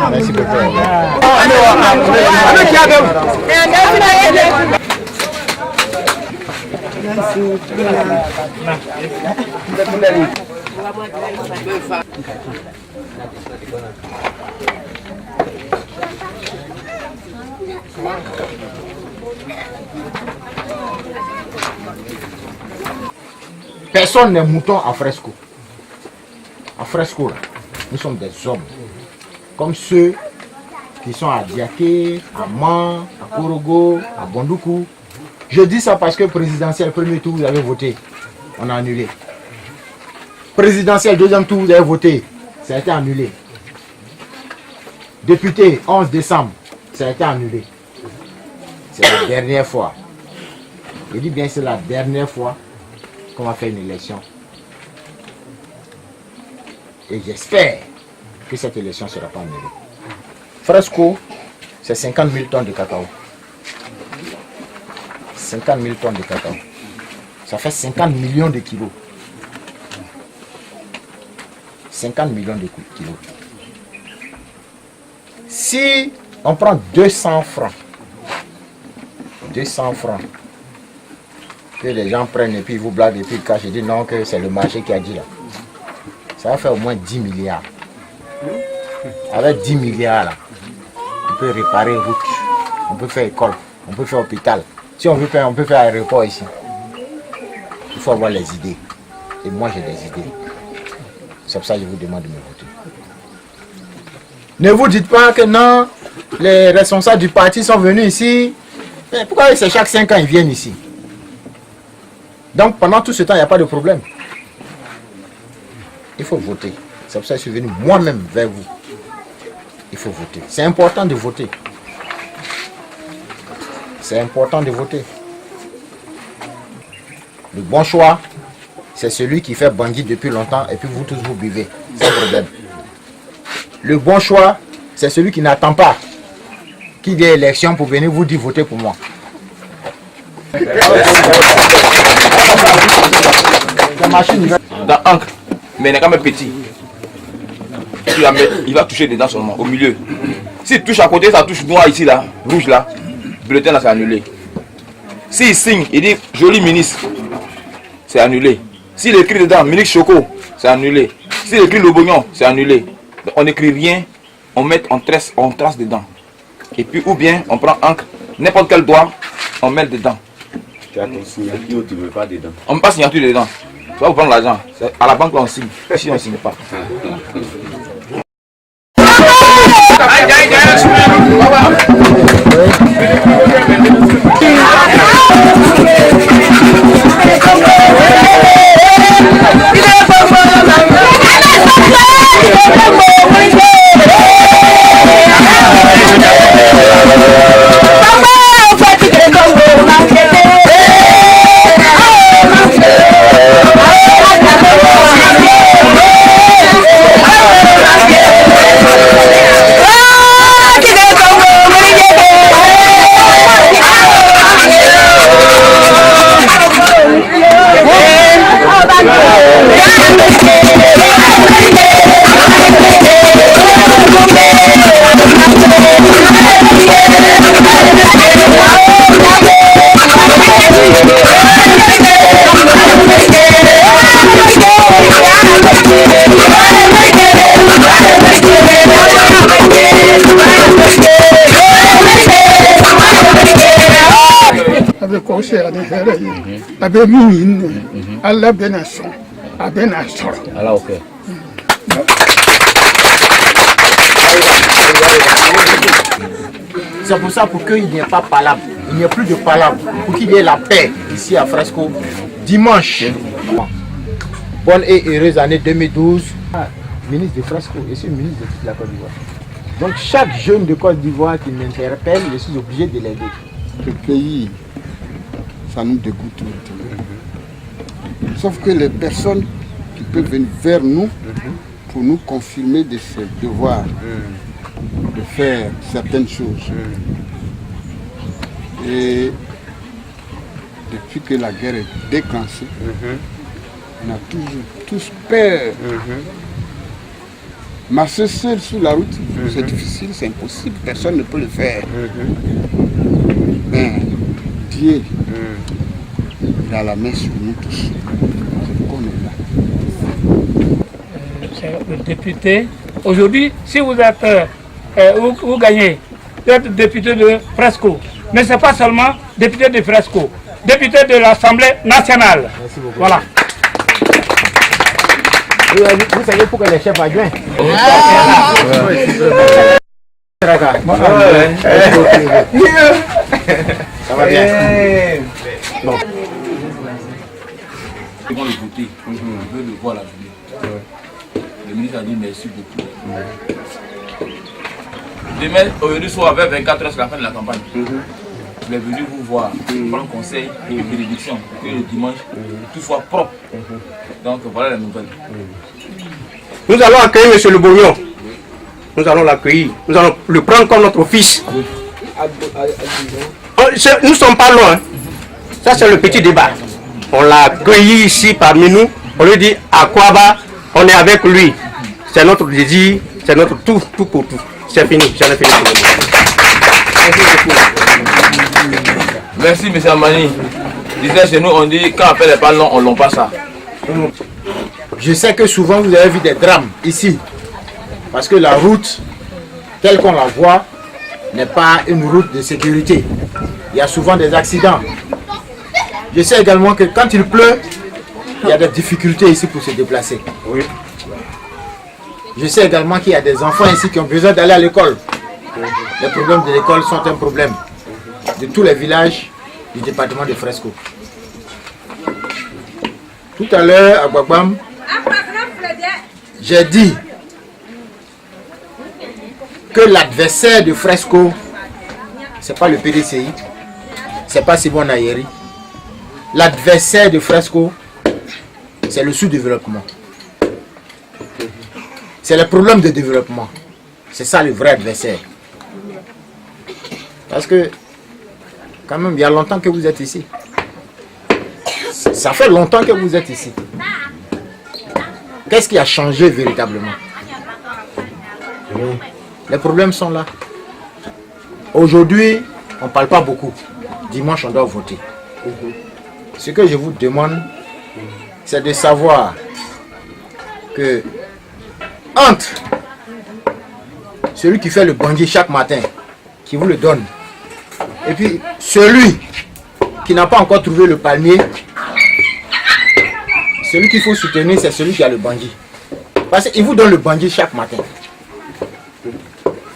Merci beaucoup. Personne n'est mouton à Fresco. À Fresco, là, nous sommes des hommes. Comme ceux qui sont à Diaké, à Man, à Korogo, à Bondoukou. Je dis ça parce que présidentiel, premier tour, vous avez voté. On a annulé. Présidentiel, deuxième tour, vous avez voté. Ça a été annulé. Député, 11 décembre, ça a été annulé. C'est la dernière fois. Je dis bien c'est la dernière fois qu'on va faire une élection. Et j'espère que cette élection ne sera pas annulée. Fresco, c'est 50 000 tonnes de cacao. 50 000 tonnes de cacao. Ça fait 50 millions de kilos. 50 millions de kilos. Si on prend 200 francs, 200 francs, que les gens prennent et puis ils vous blaguent et puis ils cachent et disent non que c'est le marché qui a dit là. Ça va faire au moins 10 milliards. Avec 10 milliards là, on peut réparer route, on peut faire école, on peut faire hôpital. Si on veut faire, on peut faire aéroport ici. Il faut avoir les idées. Et moi j'ai des idées. C'est pour ça que je vous demande de me voter. Ne vous dites pas que non, les responsables du parti sont venus ici. Mais pourquoi c'est chaque 5 ans ils viennent ici? Donc pendant tout ce temps, il n'y a pas de problème. Il faut voter. C'est pour ça que je suis venu moi-même vers vous. Il faut voter. C'est important de voter. C'est important de voter. Le bon choix, c'est celui qui fait bandit depuis longtemps et puis vous tous vous buvez. Sans problème. Le bon choix, c'est celui qui n'attend pas qu'il y ait élection pour venir vous dire voter pour moi. Dans encre, mais il est quand même petit. Il va toucher dedans seulement, au milieu. S'il touche à côté, ça touche noir ici, là, rouge là, bulletin là, c'est annulé. S'il signe, il dit joli ministre, c'est annulé. S'il écrit dedans ministre Choco, c'est annulé. S'il écrit le bognon, c'est annulé. On n'écrit rien, on trace dedans. Et puis, ou bien, on prend encre, n'importe quel doigt, on met dedans. Tu as ton signature ou tu ne veux pas dedans? On ne met pas signature dedans. Tu vas vous prendre l'argent. À la banque, on signe. Ici, on ne signe pas. C'est pour ça, pour qu'il n'y ait pas palabre, il n'y ait plus de palabre, pour qu'il y ait la paix ici à Fresco, dimanche. Bonne et heureuse année 2012. Ministre de Fresco, je suis ministre de toute la Côte d'Ivoire. Donc chaque jeune de Côte d'Ivoire qui m'interpelle, je suis obligé de l'aider. Le pays, ça nous dégoûte tout. Sauf que les personnes qui peuvent venir vers nous pour nous confirmer de ce devoir de faire certaines choses, Et depuis que la guerre est déclenchée, on a toujours tous peur. Marcher seul sur la route, c'est difficile, c'est impossible, personne ne peut le faire. Mais Dieu, il a la main sur nous tous. C'est pourquoi on est là. C'est le député. Aujourd'hui, si vous êtes, vous gagnez, vous êtes député de Fresco. Mais ce n'est pas seulement député de Fresco, député de l'Assemblée nationale. Merci beaucoup. Voilà. Vous savez pourquoi les chefs adjoints Ça va bien. Bon. Ils vont le voter, on veut le voir la journée. Le ministre a dit merci beaucoup. Demain, aujourd'hui soir, vers 24h, c'est la fin de la campagne. Il est venu vous voir, prendre conseil et bénédiction, que le dimanche, tout soit propre. Donc voilà la nouvelle. Nous allons accueillir M. Le Bourgnon. Nous allons l'accueillir. Nous allons le prendre comme notre fils. Nous ne sommes pas loin. Ça, c'est le petit débat. On l'a accueilli ici parmi nous. On lui dit à quoi va, on est avec lui. C'est notre désir, c'est notre tout pour tout. C'est fini, j'en ai fini pour le moment. Merci, M. Amani. Disait chez nous, on dit quand on appelle les ballons, on l'en passe ça. Je sais que souvent vous avez vu des drames ici. Parce que la route, telle qu'on la voit, n'est pas une route de sécurité. Il y a souvent des accidents. Je sais également que quand il pleut, il y a des difficultés ici pour se déplacer. Oui. Je sais également qu'il y a des enfants ici qui ont besoin d'aller à l'école. Les problèmes de l'école sont un problème de tous les villages du département de Fresco. Tout à l'heure, à Gbagam, j'ai dit que l'adversaire de Fresco, ce n'est pas le PDCI, ce n'est pas Simon Nayeri. L'adversaire de Fresco, c'est le sous-développement. C'est le problème de développement. C'est ça le vrai adversaire. Parce que, quand même, il y a longtemps que vous êtes ici. Ça fait longtemps que vous êtes ici. Qu'est-ce qui a changé véritablement? Les problèmes sont là. Aujourd'hui, on ne parle pas beaucoup. Dimanche, on doit voter. Ce que je vous demande, c'est de savoir que entre celui qui fait le bandit chaque matin, qui vous le donne, et puis celui qui n'a pas encore trouvé le palmier, celui qu'il faut soutenir, c'est celui qui a le bandit. Parce qu'il vous donne le bandit chaque matin.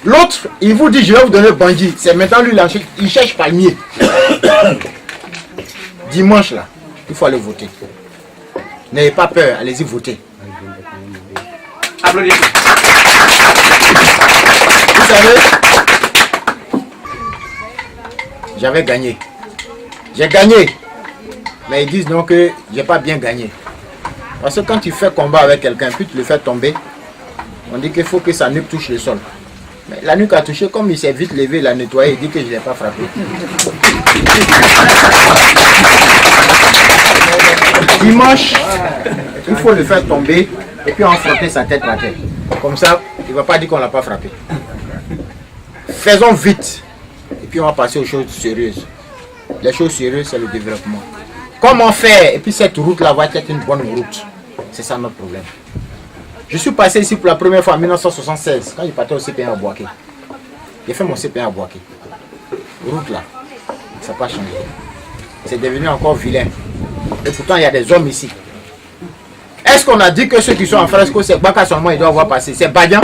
L'autre, il vous dit je vais vous donner le bandit. C'est maintenant lui, il cherche palmier. Dimanche là, il faut aller voter. N'ayez pas peur, allez-y voter. Applaudissez. Vous savez, j'avais gagné. J'ai gagné. Mais ils disent non que j'ai pas bien gagné. Parce que quand tu fais combat avec quelqu'un, puis tu le fais tomber, on dit qu'il faut que sa nuque touche le sol. Mais la nuque a touché, comme il s'est vite levé, il a nettoyé, il dit que je ne l'ai pas frappé. Dimanche, il faut le faire tomber et puis frotter sa tête par terre. Comme ça, il ne va pas dire qu'on ne l'a pas frappé. Faisons vite et puis on va passer aux choses sérieuses. Les choses sérieuses, c'est le développement. Comment faire? Et puis cette route-là va être une bonne route. C'est ça notre problème. Je suis passé ici pour la première fois en 1976, quand je partais au CP1 à Boaké. J'ai fait mon CP1 à Boaké. Route là, ça n'a pas changé. C'est devenu encore vilain. Et pourtant, il y a des hommes ici. Est-ce qu'on a dit que ceux qui sont en Fresco, c'est Baka seulement ils doivent voir passer? C'est Badian?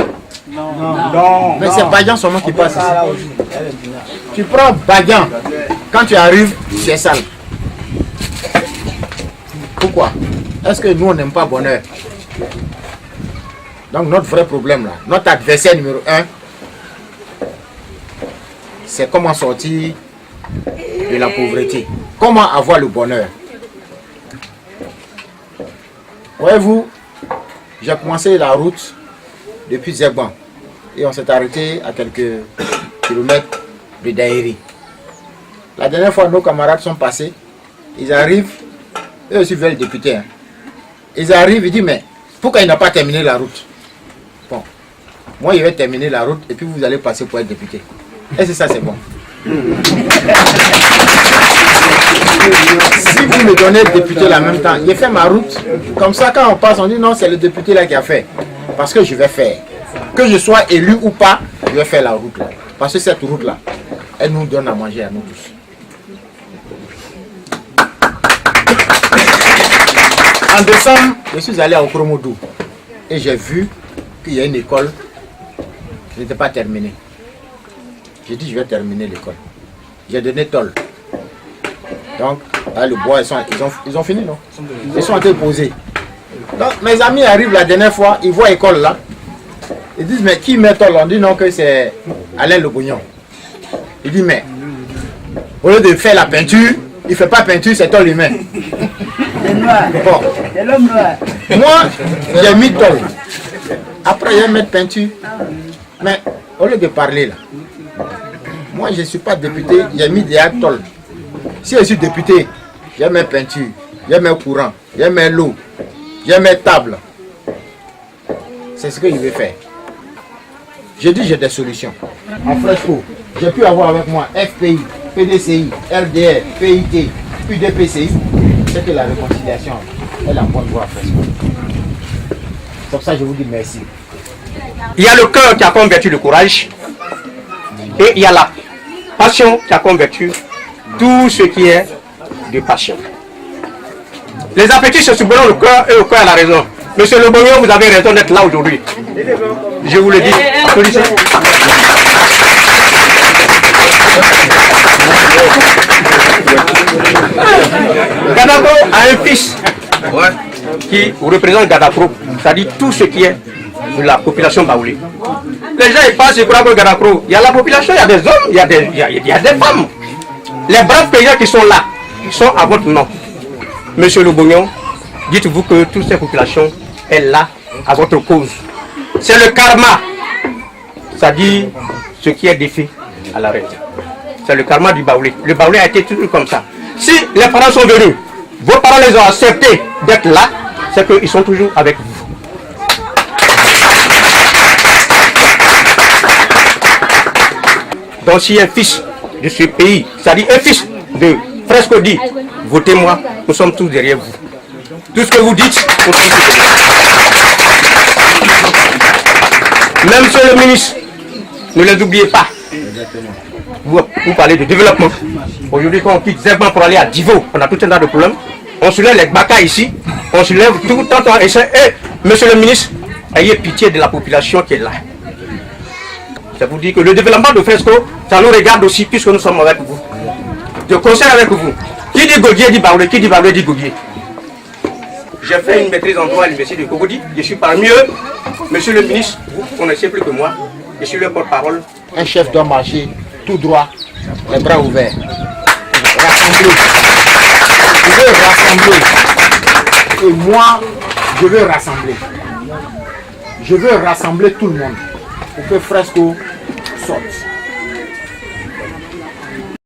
Non. Mais c'est Badian seulement qui passe ici. Tu prends Badian, quand tu arrives, tu es sale. Pourquoi? Est-ce que nous, on n'aime pas bonheur? Donc notre vrai problème là, notre adversaire numéro 1, c'est comment sortir de la pauvreté. Comment avoir le bonheur. Voyez-vous, j'ai commencé la route depuis Zegban et on s'est arrêté à quelques kilomètres de Daïri. La dernière fois, nos camarades sont passés. Ils arrivent. Eux aussi veulent députer. Hein. Ils arrivent, ils disent, mais pourquoi il n'a pas terminé la route? Bon, moi, je vais terminer la route et puis vous allez passer pour être député. Et c'est ça, c'est bon. Si vous me donnez député en même temps, j'ai fait ma route. Comme ça, quand on passe, on dit non, c'est le député là qui a fait. Parce que je vais faire. Que je sois élu ou pas, je vais faire la route là. Parce que cette route là, elle nous donne à manger à nous tous. En décembre, je suis allé à Okromodou et j'ai vu qu'il y a une école qui n'était pas terminée. J'ai dit je vais terminer l'école. J'ai donné tôle. Donc, là, le bois, ils ont fini, non? Ils sont en train de poser. Donc, mes amis arrivent la dernière fois, ils voient l'école là. Ils disent, mais qui met tôle? On dit non, que c'est Alain Le Bougnon. Il dit, mais au lieu de faire la peinture, il ne fait pas peinture, c'est tôle humain. C'est noir. Bon. C'est l'homme noir. Moi, j'ai mis tôle. Après, je vais mettre peinture. Mais au lieu de parler là, moi, je ne suis pas député, j'ai mis des tôle. Si je suis député, j'ai mes peintures, j'ai mes courants, j'ai mes lots, j'ai mes tables. C'est ce que je vais faire. Je dis j'ai des solutions. En fresco, j'ai pu avoir avec moi FPI, PDCI, RDR, PIT, UDPCI. C'est que la réconciliation est la bonne voie à fresco. C'est pour ça que je vous dis merci. Il y a le cœur qui a converti le courage et il y a la passion qui a converti tout ce qui est de passion. Les appétits se subiront le cœur et le cœur a la raison. Monsieur Le Bougnon, vous avez raison d'être là aujourd'hui. Je vous le dis. Applaudissez. Gadapro a un fils qui représente Gadapro, c'est-à-dire tout ce qui est de la population baoulée. Les gens ils passent, ils croient que Gadapro, il y a la population, il y a des hommes, il y a des femmes. Les braves paysans qui sont là, sont à votre nom. Monsieur Le Bougnon, dites-vous que toutes ces populations sont là à votre cause. C'est le karma, c'est-à-dire ce qui est défait à la reine. C'est le karma du Baoulé. Le Baoulé a été toujours comme ça. Si les parents sont venus, vos parents les ont acceptés d'être là, c'est qu'ils sont toujours avec vous. Donc si un fils de ce pays, c'est-à-dire un fils de Fresco dit, votez-moi, nous sommes tous derrière vous. Tout ce que vous dites, nous sommes tous derrière vous. Même monsieur le ministre, ne les oubliez pas. Vous parlez de développement. Aujourd'hui, quand on quitte Zerban pour aller à Divo, on a tout un tas de problèmes. On soulève les Baka ici, on soulève tout le temps. Et monsieur le ministre, ayez pitié de la population qui est là. Ça vous dit que le développement de Fresco, ça nous regarde aussi puisque nous sommes avec vous. Je conseille avec vous. Qui dit Godier dit Baoulé, qui dit Baoulé dit Godier. J'ai fait une maîtrise en droit à l'université de Cogodi. Je suis parmi eux. Monsieur le ministre, vous connaissez plus que moi. Je suis le porte-parole. Un chef doit marcher tout droit, les bras ouverts. Rassembler. Je veux rassembler. Et moi, je veux rassembler. Je veux rassembler tout le monde pour que Fresco sorte.